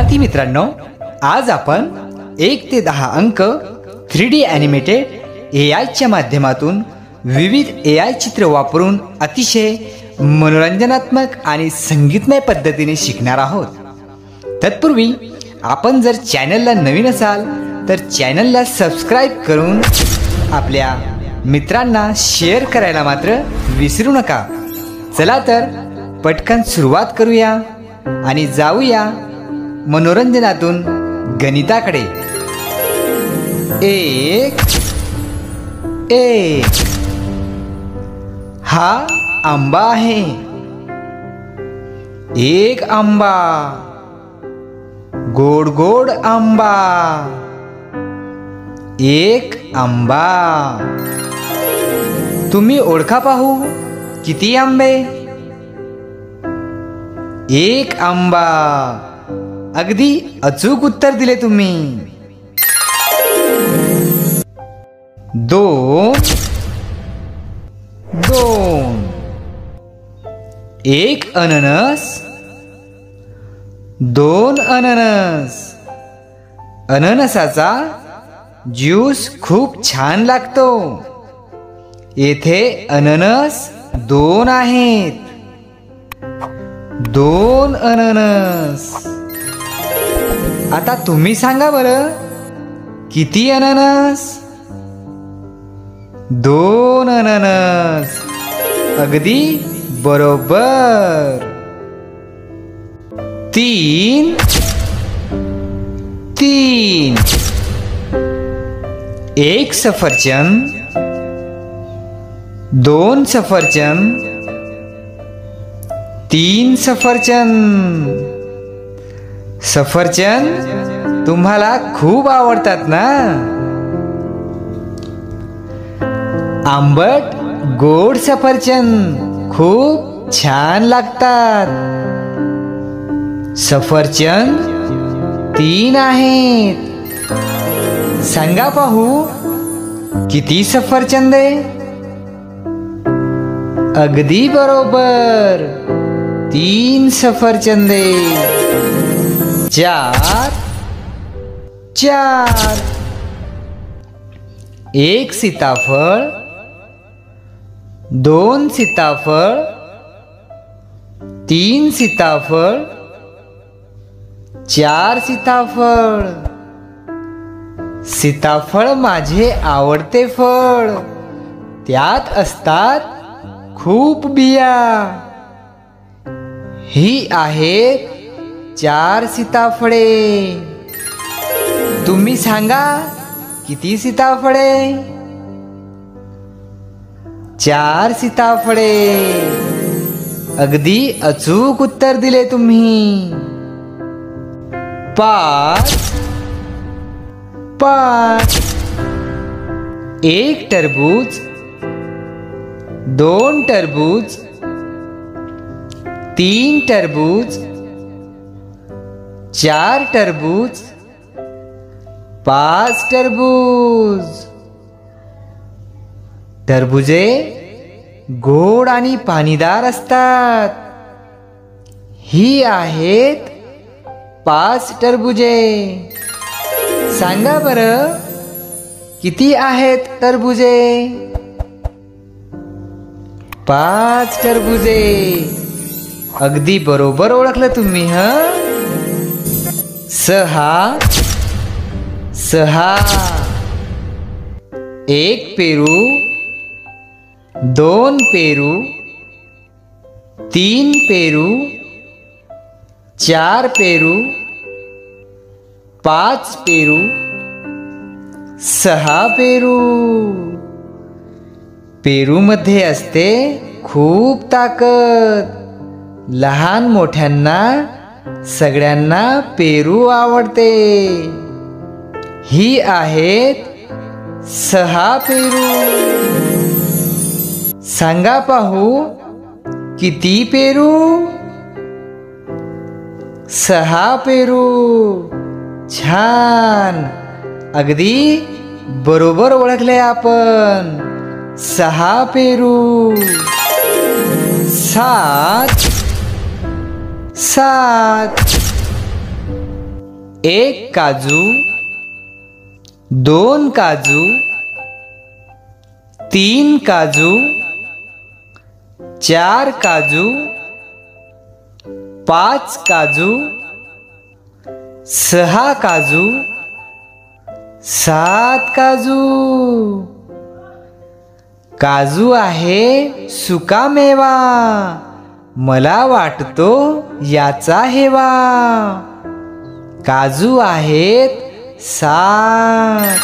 विद्यार्थी मित्रांनो, आज आपण 1 ते 10 अंक 3D ॲनिमेटेड एआयच्या माध्यमातून विविध एआय चित्र वापरून अतिशय मनोरंजनात्मक आणि संगीतमय पद्धतीने शिकणार आहोत। तत्पूर्वी आपण जर चॅनलला नवीन असाल तर चॅनलला सबस्क्राइब करून आपल्या मित्रांना शेअर करायला मात्र विसरू नका। चला तर पटकन सुरुवात करूया आणि जाऊया मनोरंजनातून गणिताकडे। एक हा आंबा आहे। एक आंबा, गोड गोड आंबा। एक आंबा। तुम्ही ओळखा पाहू किती आंबे? एक आंबा। अगदी अचूक उत्तर दिले तुम्ही। दोन। एक अननस, दोन अननस। अननसाचा ज्यूस खूप छान लागतो। येथे अननस दोन आहेत। दोन अननस। आता तुम्ही सांगा बरं, किती अननस? दोन अननस। अगदी बरोबर। तीन। एक सफरचंद, दोन सफरचंद, तीन सफरचंद। सफरचंद तुम्हाला खूप आवडतात ना? आंबट गोड सफरचंद खूप छान लागतात। सफरचंद तीन आहेत। सांगा पाहू, किती सफरचंद आहे? अगदी बरोबर, तीन सफरचंदे। चार। एक सीताफळ, दोन सीताफळ, तीन सीताफळ, चार सीताफळ। सीताफळ माझे आवडते फळ। त्यात असतात खूप बिया। ही आहेत चार सीताफळे। तुम्ही सांगा, किती सीताफळे? चार सीताफळे। अगदी अचूक उत्तर दिले तुम्ही। पाच। एक टरबूज, दोन टरबूज, तीन टरबूज, चार टरबूज, पाच टरबूज। टरबुजे गोड आणि पाणीदार असतात। ही आहेत पाच टरबुजे। सांगा बरं, किती आहेत टरबुजे? पाच टरबुजे। अगदी बरोबर ओळखलं तुम्ही। सहा। एक पेरू, दोन पेरू, तीन पेरू, चार पेरू, पाच पेरू, सहा पेरू। पेरूमध्ये असते खूप ताकद। लहान मोठ्यांना सगळ्यांना पेरू आवडते। ही आहेत सहा पेरू। सांगा पाहू, किती पेरू? सहा पेरू। छान, अगदी बरोबर ओळखले आपण। सहा पेरू। सात। 1 काजू, 2 काजू, 3 काजू, 4 काजू, 5 काजू, 6 काजू, 7 काजू. काजू आहे सुकामेवा, मला वाटतो याचा हेवा. काजू आहेत 7.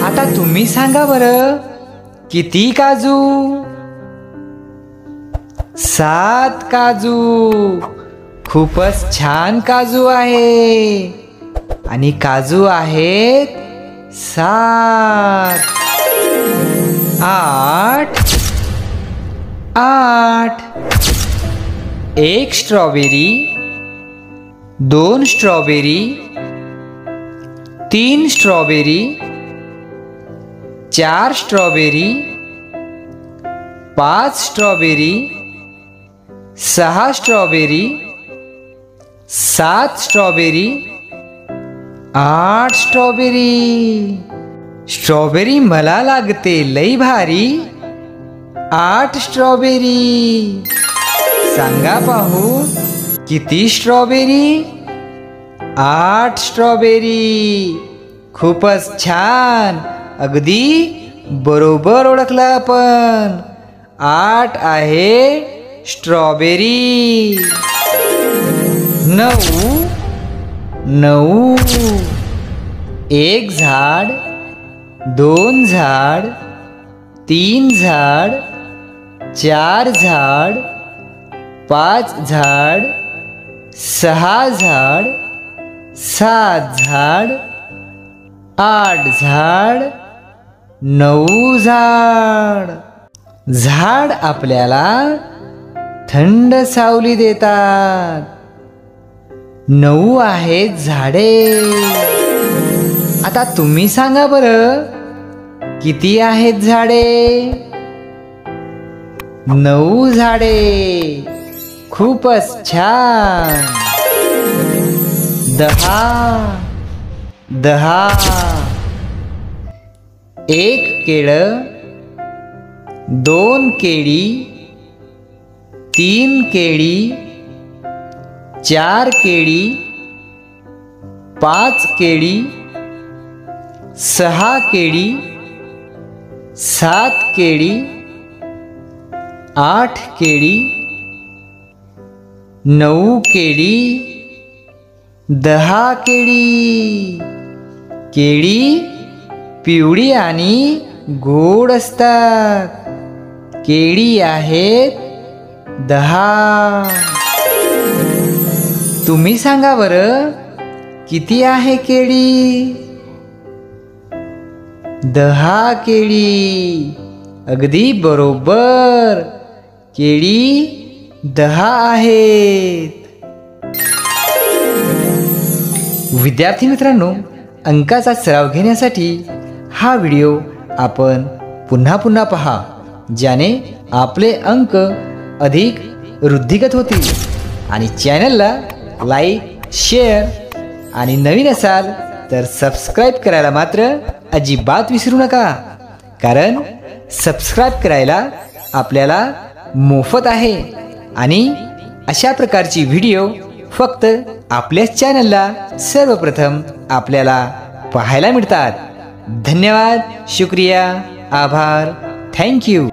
आता तुम्ही सांगा बरं, किती काजू? 7 काजू. खूपच छान काजू आहे. आणि काजू आहेत 7. 8. 1 strawberry, 2 strawberry, 3 strawberry, 4 strawberry, 5 strawberry, 6 strawberry, 7 strawberry, 8 strawberry. Strawberry मला लागते लई भारी. 8 स्ट्रॉबेरी. सांगा पाहू, किती स्ट्रॉबेरी? 8 स्ट्रॉबेरी. खूपच छान, अगदी बरोबर ओळखला आपण. 8 आहे स्ट्रॉबेरी. 9. 1 झाड, 2 झाड, 3 झाड, 4 झाड, 5 झाड, 6 झाड, 7 झाड, 8 झाड, 9 झाड. झाड आपल्याला थंड सावली देतात. 9 आहेत झाडे. आता तुम्ही सांगा बरं, किती आहेत झाडे? 9 झाडे. खूपच छान. 10. 1 केळं, 2 केळी, 3 केळी, 4 केळी, 5 केळी, 6 केळी, 7 केळी, 8 केळी, 9 केळी, 10 केळी. केळी पिवळी आणि गोड असतात. केळी आहेत 10. तुम्ही सांगा बरं, किती आहे केळी? 10 केळी. अगदी बरोबर. केळी 10 आहेत. विद्यार्थी मित्रांनो, अंकाचा सराव घेण्यासाठी हा व्हिडिओ आपण पुन्हा पुन्हा पहा, ज्याने आपले अंक अधिक वृद्धिगत होतील. आणि चॅनलला लाईक, शेअर आणि नवीन असाल तर सबस्क्राईब करायला मात्र अजिबात विसरू नका. कारण सबस्क्राईब करायला आपल्याला मोफत आहे. आणि अशा प्रकारची व्हिडिओ फक्त आपल्याच चॅनलला सर्वप्रथम आपल्याला पाहायला मिळतात. धन्यवाद, शुक्रिया, आभार, थँक्यू.